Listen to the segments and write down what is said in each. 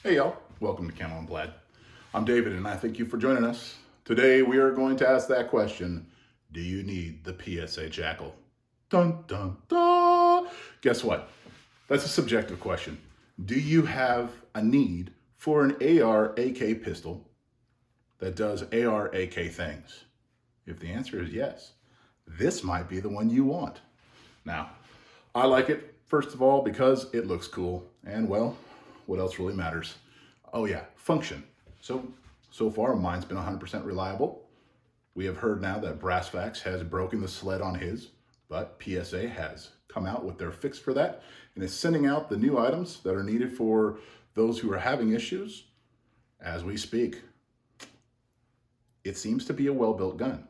Hey y'all, welcome to Camo and Plaid. I'm David and I thank you for joining us. Today we are going to ask that question, do you need the PSA JAKL? Dun dun dun! Guess what? That's a subjective question. Do you have a need for an AR-AK pistol that does AR-AK things? If the answer is yes, this might be the one you want. Now, I like it, first of all, because it looks cool, and well, what else really matters? Oh yeah, function. So far, mine's been 100% reliable. We have heard now that Brassfax has broken the sled on his, but PSA has come out with their fix for that and is sending out the new items that are needed for those who are having issues as we speak. It seems to be a well-built gun.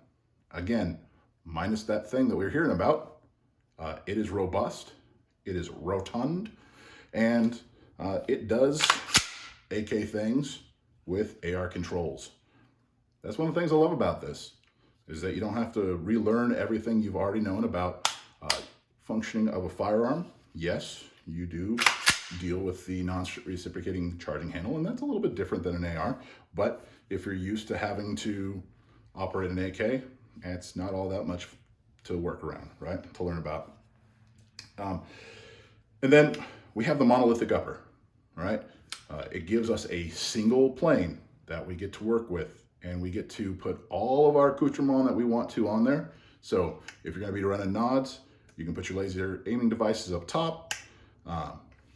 Again, minus that thing that we're hearing about. It is robust, it is rotund, and it does AK things with AR controls. That's one of the things I love about this, is that you don't have to relearn everything you've already known about functioning of a firearm. Yes, you do deal with the non-reciprocating charging handle, and that's a little bit different than an AR, but if you're used to having to operate an AK, it's not all that much to work around, right? To learn about. And then we have the monolithic upper, right? It gives us a single plane that we get to work with, and we get to put all of our accoutrement that we want to on there. So if you're gonna be running nods, you can put your laser aiming devices up top.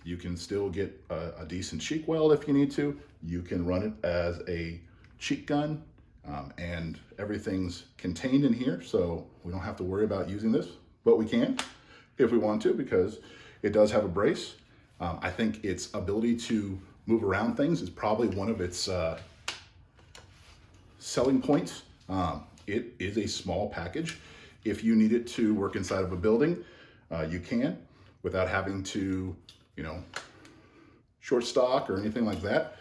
You can still get a decent cheek weld if you need to. You can run it as a cheek gun, and everything's contained in here, so we don't have to worry about using this, but we can if we want to, because it does have a brace. I think its ability to move around things is probably one of its selling points. It is a small package. If you need it to work inside of a building, you can, without having to, short stock or anything like that.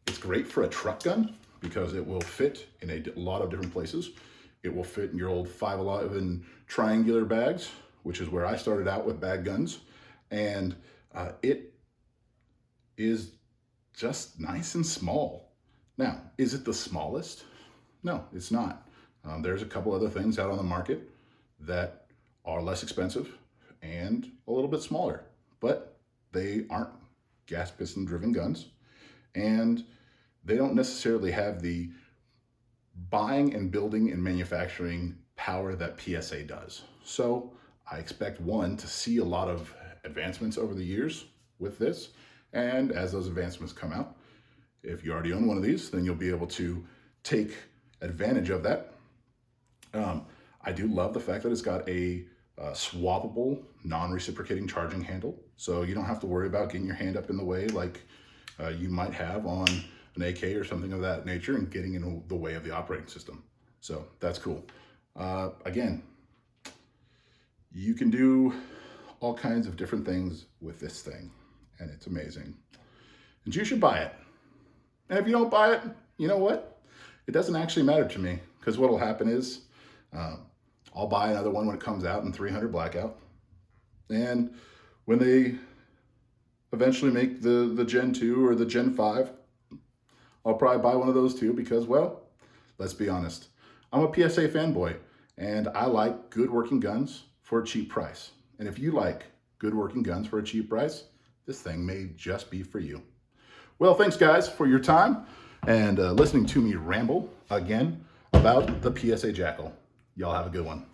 It's great for a truck gun because it will fit in a lot of different places. It will fit in your old 5.11 triangular bags, which is where I started out with bag guns. And it is just nice and small. Now, is it the smallest? No, it's not. There's a couple other things out on the market that are less expensive and a little bit smaller, but they aren't gas piston driven guns, and they don't necessarily have the buying and building and manufacturing power that PSA does. So I expect to see a lot of advancements over the years with this. And as those advancements come out, if you already own one of these, then you'll be able to take advantage of that. I do love the fact that it's got a swappable, non-reciprocating charging handle. So you don't have to worry about getting your hand up in the way like you might have on an AK or something of that nature and getting in the way of the operating system. So that's cool. Again, you can do all kinds of different things with this thing, and it's amazing. And you should buy it. And if you don't buy it, you know what? It doesn't actually matter to me, because what'll happen is I'll buy another one when it comes out in 300 blackout. And when they eventually make the Gen 2 or the Gen 5, I'll probably buy one of those too, because, well, let's be honest. I'm a PSA fanboy, and I like good working guns for a cheap price. And if you like good working guns for a cheap price, this thing may just be for you. Well, thanks guys for your time and listening to me ramble again about the PSA JAKL. Y'all have a good one.